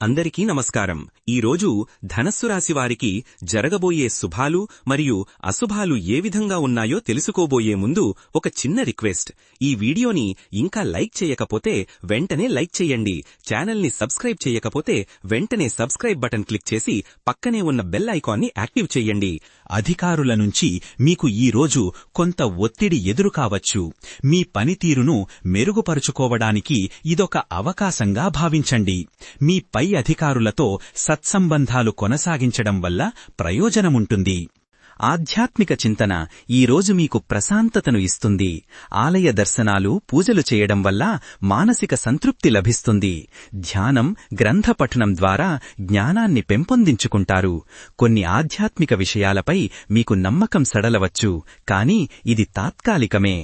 అందరికీ నమస్కారం. ఈరోజు ధనస్సు రాశి వారికి జరగబోయే శుభాలు మరియు అశుభాలు ఏ విధంగా ఉన్నాయో తెలుసుకోబోయే ముందు ఒక చిన్న రిక్వెస్ట్. ఈ వీడియోని ఇంకా లైక్ చేయకపోతే వెంటనే లైక్ చేయండి. ఛానల్ని సబ్స్క్రైబ్ చేయకపోతే వెంటనే సబ్స్క్రైబ్ బటన్ క్లిక్ చేసి పక్కనే ఉన్న బెల్ ఐకాన్ని యాక్టివ్ చేయండి. అధికారుల నుంచి మీకు ఈరోజు కొంత ఒత్తిడి ఎదురుకావచ్చు. మీ పనితీరును మెరుగుపరుచుకోవడానికి ఇదొక అవకాశంగా భావించండి. మీ పై అధికారులతో సత్సంబంధాలు కొనసాగించడం వల్ల ప్రయోజనముంటుంది. ఆధ్యాత్మిక చింతన ఈరోజు మీకు ప్రశాంతతను ఇస్తుంది. ఆలయ దర్శనాలు, పూజలు చేయడం వల్ల మానసిక సంతృప్తి లభిస్తుంది. ధ్యానం, గ్రంథపఠనం ద్వారా జ్ఞానాన్ని పెంపొందించుకుంటారు. కొన్ని ఆధ్యాత్మిక విషయాలపై మీకు నమ్మకం సడలవచ్చు, కాని ఇది తాత్కాలికమే.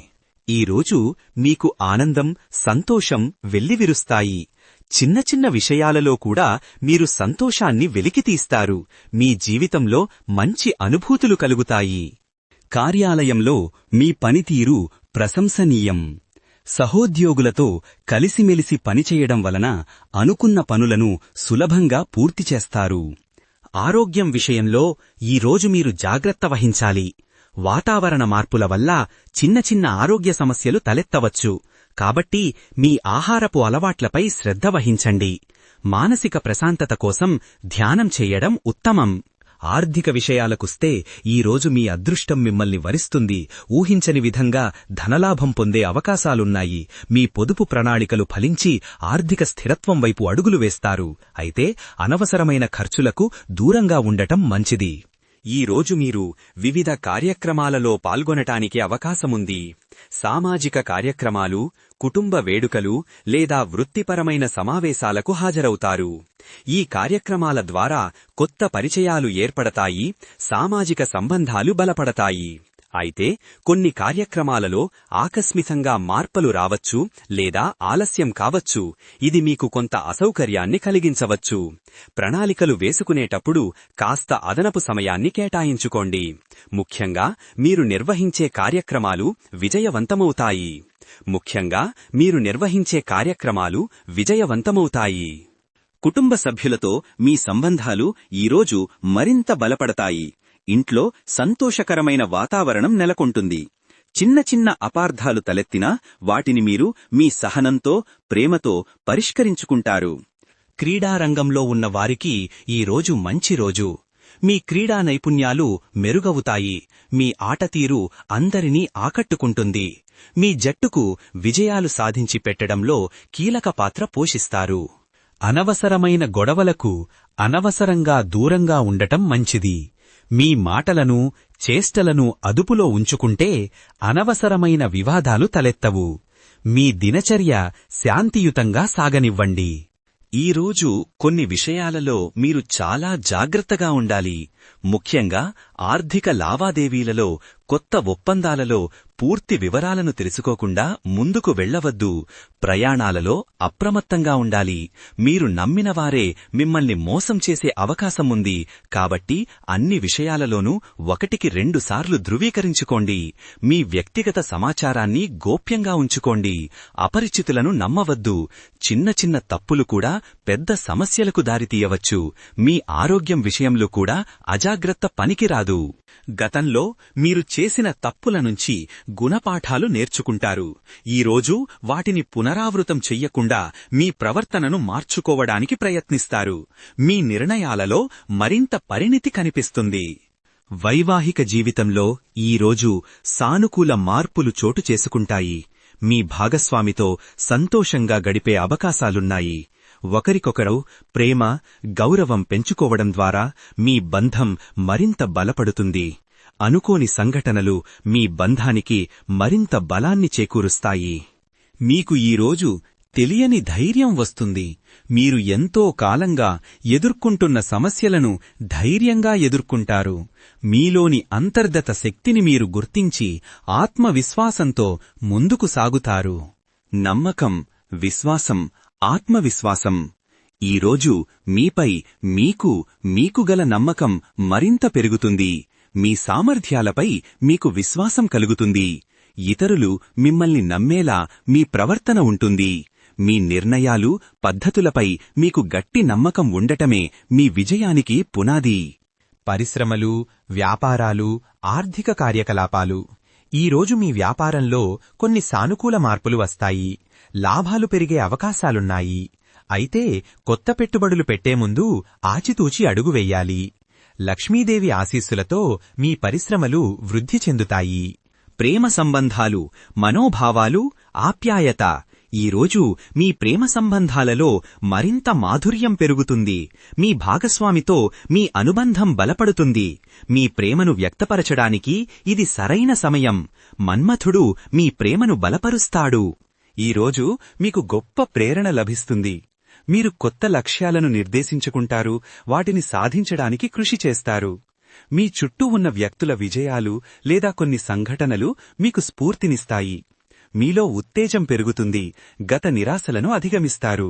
ఈరోజు మీకు ఆనందం, సంతోషం వెల్లివిరుస్తాయి. చిన్న చిన్న విషయాలలో కూడా మీరు సంతోషాన్ని వెలికితీస్తారు. మీ జీవితంలో మంచి అనుభూతులు కలుగుతాయి. కార్యాలయంలో మీ పనితీరు ప్రశంసనీయం. సహోద్యోగులతో కలిసిమెలిసి పనిచేయడం వలన అనుకున్న పనులను సులభంగా పూర్తిచేస్తారు. ఆరోగ్యం విషయంలో ఈరోజు మీరు జాగ్రత్త వహించాలి. వాతావరణ మార్పుల వల్ల చిన్న చిన్న ఆరోగ్య సమస్యలు తలెత్తవచ్చు. కాబట్టి మీ ఆహారపు అలవాట్లపై శ్రద్ధ వహించండి. మానసిక ప్రశాంతత కోసం ధ్యానం చేయడం ఉత్తమం. ఆర్థిక విషయాలకొస్తే ఈరోజు మీ అదృష్టం మిమ్మల్ని వరిస్తుంది. ఊహించని విధంగా ధనలాభం పొందే అవకాశాలున్నాయి. మీ పొదుపు ప్రణాళికలు ఫలించి ఆర్థిక స్థిరత్వం వైపు అడుగులు వేస్తారు. అయితే అనవసరమైన ఖర్చులకు దూరంగా ఉండటం మంచిది. ఈరోజు మీరు వివిధ కార్యక్రమాలలో పాల్గొనటానికి అవకాశముంది. సామాజిక కార్యక్రమాలు, కుటుంబ వేడుకలు లేదా వృత్తిపరమైన సమావేశాలకు హాజరవుతారు. ఈ కార్యక్రమాల ద్వారా కొత్త పరిచయాలు ఏర్పడతాయి, సామాజిక సంబంధాలు బలపడతాయి. అయితే కొన్ని కార్యక్రమాలలో ఆకస్మికంగా మార్పులు రావచ్చు లేదా ఆలస్యం కావచ్చు. ఇది మీకు కొంత అసౌకర్యాన్ని కలిగించవచ్చు. ప్రణాళికలు వేసుకునేటప్పుడు కాస్త అదనపు సమయాన్ని కేటాయించుకోండి. ముఖ్యంగా మీరు నిర్వహించే కార్యక్రమాలు కుటుంబ సభ్యులతో మీ సంబంధాలు ఈరోజు మరింత బలపడతాయి. ఇంట్లో సంతోషకరమైన వాతావరణం నెలకొంటుంది. చిన్న చిన్న అపార్థాలు తలెత్తినా వాటిని మీరు మీ సహనంతో, ప్రేమతో పరిష్కరించుకుంటారు. క్రీడారంగంలో ఉన్న వారికి ఈరోజు మంచి రోజు. మీ క్రీడా నైపుణ్యాలు మెరుగవుతాయి. మీ ఆటతీరు అందరినీ ఆకట్టుకుంటుంది. మీ జట్టుకు విజయాలు సాధించి పెట్టడంలో కీలక పాత్ర పోషిస్తారు. అనవసరమైన గొడవలకు అనవసరంగా దూరంగా ఉండటం మంచిది. మీ మాటలను, చేష్టలను అదుపులో ఉంచుకుంటే అనవసరమైన వివాదాలు తలెత్తవు. మీ దినచర్య శాంతియుతంగా సాగనివ్వండి. ఈరోజు కొన్ని విషయాలలో మీరు చాలా జాగ్రత్తగా ఉండాలి. ముఖ్యంగా ఆర్థిక లావాదేవీలలో, కొత్త ఒప్పందాలలో పూర్తి వివరాలను తెలుసుకోకుండా ముందుకు వెళ్లవద్దు. ప్రయాణాలలో అప్రమత్తంగా ఉండాలి. మీరు నమ్మినవారే మిమ్మల్ని మోసం చేసే అవకాశముంది. కాబట్టి అన్ని విషయాలలోనూ 1-2 సార్లు ధృవీకరించుకోండి. మీ వ్యక్తిగత సమాచారాన్ని గోప్యంగా ఉంచుకోండి. అపరిచితులను నమ్మవద్దు. చిన్న చిన్న తప్పులు కూడా పెద్ద సమస్యలకు దారితీయవచ్చు. మీ ఆరోగ్యం విషయంలో కూడా అజాగ్రత్త పనికిరాదు. గతంలో మీరు చేసిన తప్పుల నుంచి గుణపాఠాలు నేర్చుకుంటారు. ఈరోజు వాటిని పునరావృతం చెయ్యకుండా మీ ప్రవర్తనను మార్చుకోవడానికి ప్రయత్నిస్తారు. మీ నిర్ణయాలలో మరింత పరిణితి కనిపిస్తుంది. వైవాహిక జీవితంలో ఈరోజు సానుకూల మార్పులు చోటు చేసుకుంటాయి. మీ భాగస్వామితో సంతోషంగా గడిపే అవకాశాలున్నాయి. ఒకరికొకరు ప్రేమ, గౌరవం పెంచుకోవడం ద్వారా మీ బంధం మరింత బలపడుతుంది. అనుకోని సంఘటనలు మీ బంధానికి మరింత బలాన్ని చేకూరుస్తాయి. మీకు ఈరోజు తెలియని ధైర్యం వస్తుంది. మీరు ఎంతో కాలంగా ఎదుర్కొంటున్న సమస్యలను ధైర్యంగా ఎదుర్కొంటారు. మీలోని అంతర్గత శక్తిని మీరు గుర్తించి ఆత్మవిశ్వాసంతో ముందుకు సాగుతారు. నమ్మకం, విశ్వాసం, ఆత్మవిశ్వాసం. ఈరోజు మీపై మీకు గల నమ్మకం మరింత పెరుగుతుంది. మీ సామర్థ్యాలపై మీకు విశ్వాసం కలుగుతుంది. ఇతరులు మిమ్మల్ని నమ్మేలా మీ ప్రవర్తన ఉంటుంది. మీ నిర్ణయాలు, పద్ధతులపై మీకు గట్టి నమ్మకం ఉండటమే మీ విజయానికి పునాది. పరిశ్రమలు, వ్యాపారాలు, ఆర్థిక కార్యకలాపాలు. ఈరోజు మీ వ్యాపారంలో కొన్ని సానుకూల మార్పులు వస్తాయి. లాభాలు పెరిగే అవకాశాలున్నాయి. అయితే కొత్త పెట్టుబడులు పెట్టే ముందు ఆచితూచి అడుగు వెయ్యాలి. లక్ష్మీదేవి ఆశీస్సులతో మీ పరిశ్రమలు వృద్ధి చెందుతాయి. ప్రేమ సంబంధాలు, మనోభావాలు, ఆప్యాయత. ఈరోజు మీ ప్రేమ సంబంధాలలో మరింత మాధుర్యం పెరుగుతుంది. మీ భాగస్వామితో మీ అనుబంధం బలపడుతుంది. మీ ప్రేమను వ్యక్తపరచడానికి ఇది సరైన సమయం. మన్మథుడు మీ ప్రేమను బలపరుస్తాడు. ఈరోజు మీకు గొప్ప ప్రేరణ లభిస్తుంది. మీరు కొత్త లక్ష్యాలను నిర్దేశించుకుంటారు, వాటిని సాధించడానికి కృషి చేస్తారు. మీ చుట్టూ ఉన్న వ్యక్తుల విజయాలు లేదా కొన్ని సంఘటనలు మీకు స్ఫూర్తినిస్తాయి. మీలో ఉత్తేజం పెరుగుతుంది, గత నిరాశలను అధిగమిస్తారు.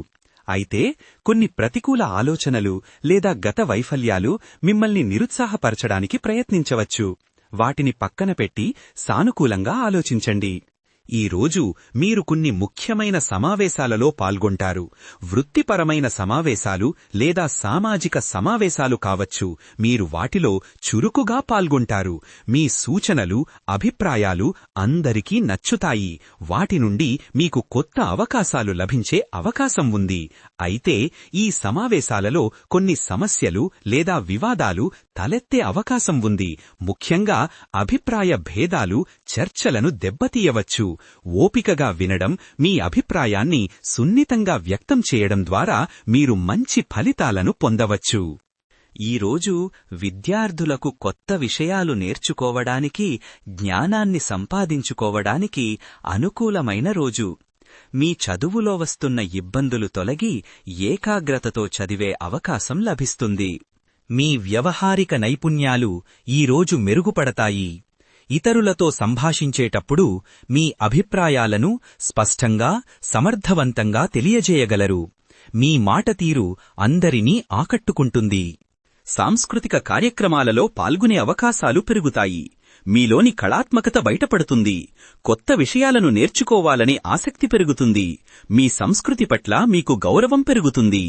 అయితే కొన్ని ప్రతికూల ఆలోచనలు లేదా గత వైఫల్యాలు మిమ్మల్ని నిరుత్సాహపరచడానికి ప్రయత్నించవచ్చు. వాటిని పక్కన పెట్టి సానుకూలంగా ఆలోచించండి. ఈరోజు మీరు కొన్ని ముఖ్యమైన సమావేశాలలో పాల్గొంటారు. వృత్తిపరమైన సమావేశాలు లేదా సామాజిక సమావేశాలు కావచ్చు. మీరు వాటిలో చురుకుగా పాల్గొంటారు. మీ సూచనలు, అభిప్రాయాలు అందరికీ నచ్చుతాయి. వాటి నుండి మీకు కొత్త అవకాశాలు లభించే అవకాశం ఉంది. అయితే ఈ సమావేశాలలో కొన్ని సమస్యలు లేదా వివాదాలు తలెత్తే అవకాశం ఉంది. ముఖ్యంగా అభిప్రాయ భేదాలు చర్చలను దెబ్బతీయవచ్చు. ఓపికగా వినడం, మీ అభిప్రాయాన్ని సున్నితంగా వ్యక్తం చేయడం ద్వారా మీరు మంచి ఫలితాలను పొందవచ్చు. ఈరోజు విద్యార్థులకు కొత్త విషయాలు నేర్చుకోవడానికి, జ్ఞానాన్ని సంపాదించుకోవడానికి అనుకూలమైన రోజు. మీ చదువులో వస్తున్న ఇబ్బందులు తొలగి ఏకాగ్రతతో చదివే అవకాశం లభిస్తుంది. మీ వ్యవహారిక నైపుణ్యాలు ఈరోజు మెరుగుపడతాయి. ఇతరులతో సంభాషించేటప్పుడు మీ అభిప్రాయాలను స్పష్టంగా, సమర్థవంతంగా తెలియజేయగలరు. మీ మాట తీరు అందరినీ ఆకట్టుకుంటుంది. సాంస్కృతిక కార్యక్రమాలలో పాల్గొనే అవకాశాలు పెరుగుతాయి. మీలోని కళాత్మకత బయటపడుతుంది. కొత్త విషయాలను నేర్చుకోవాలనే ఆసక్తి పెరుగుతుంది. మీ సంస్కృతి పట్ల మీకు గౌరవం పెరుగుతుంది.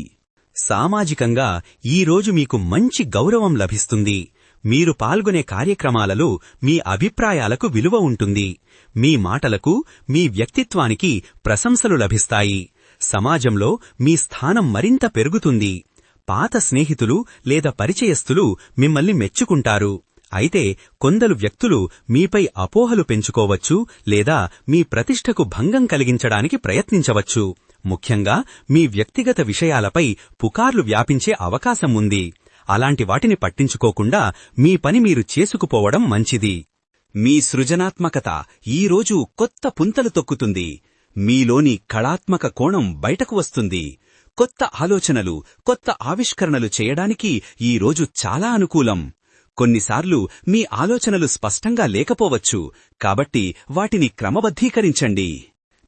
సామాజికంగా ఈరోజు మీకు మంచి గౌరవం లభిస్తుంది. మీరు పాల్గొనే కార్యక్రమాలలో మీ అభిప్రాయాలకు విలువ ఉంటుంది. మీ మాటలకు, మీ వ్యక్తిత్వానికి ప్రశంసలు లభిస్తాయి. సమాజంలో మీ స్థానం మరింత పెరుగుతుంది. పాత స్నేహితులు లేదా పరిచయస్తులు మిమ్మల్ని మెచ్చుకుంటారు. అయితే కొందరు వ్యక్తులు మీపై అపోహలు పెంచుకోవచ్చు లేదా మీ ప్రతిష్టకు భంగం కలిగించడానికి ప్రయత్నించవచ్చు. ముఖ్యంగా మీ వ్యక్తిగత విషయాలపై పుకార్లు వ్యాపించే అవకాశం ఉంది. అలాంటి వాటిని పట్టించుకోకుండా మీ పని మీరు చేసుకుపోవడం మంచిది. మీ సృజనాత్మకత ఈరోజు కొత్త పుంతలు తొక్కుతుంది. మీలోని కళాత్మక కోణం బయటకు వస్తుంది. కొత్త ఆలోచనలు, కొత్త ఆవిష్కరణలు చేయడానికి ఈరోజు చాలా అనుకూలం. కొన్నిసార్లు మీ ఆలోచనలు స్పష్టంగా లేకపోవచ్చు, కాబట్టి వాటిని క్రమబద్ధీకరించండి.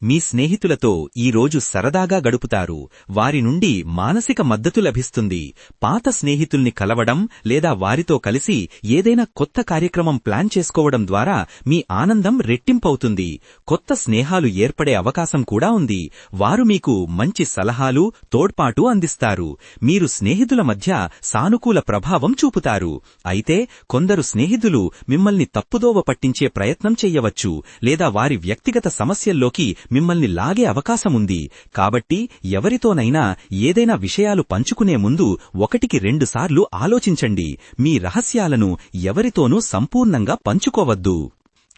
మీ స్నేహితులతో ఈరోజు సరదాగా గడుపుతారు. వారి నుండి మానసిక మద్దతు లభిస్తుంది. పాత స్నేహితుల్ని కలవడం లేదా వారితో కలిసి ఏదైనా కొత్త కార్యక్రమం ప్లాన్ చేసుకోవడం ద్వారా మీ ఆనందం రెట్టింపవుతుంది. కొత్త స్నేహాలు ఏర్పడే అవకాశం కూడా ఉంది. వారు మీకు మంచి సలహాలు, తోడ్పాటు అందిస్తారు. మీరు స్నేహితుల మధ్య సానుకూల ప్రభావం చూపుతారు. అయితే కొందరు స్నేహితులు మిమ్మల్ని తప్పుదోవ పట్టించే ప్రయత్నం చెయ్యవచ్చు లేదా వారి వ్యక్తిగత సమస్యల్లోకి మిమ్మల్ని లాగే అవకాశముంది. కాబట్టి ఎవరితోనైనా ఏదైనా విషయాలు పంచుకునే ముందు 1-2 సార్లు ఆలోచించండి. మీ రహస్యాలను ఎవరితోనూ సంపూర్ణంగా పంచుకోవద్దు.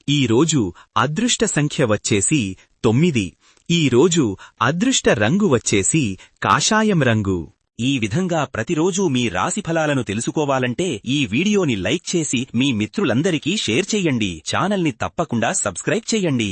ఈరోజు అదృష్ట సంఖ్య వచ్చేసి 9. ఈరోజు అదృష్ట రంగు వచ్చేసి కాషాయం రంగు. ఈ విధంగా ప్రతిరోజూ మీ రాశిఫలాలను తెలుసుకోవాలంటే ఈ వీడియోని లైక్ చేసి మీ మిత్రులందరికీ షేర్ చెయ్యండి. ఛానల్ని తప్పకుండా సబ్స్క్రైబ్ చెయ్యండి.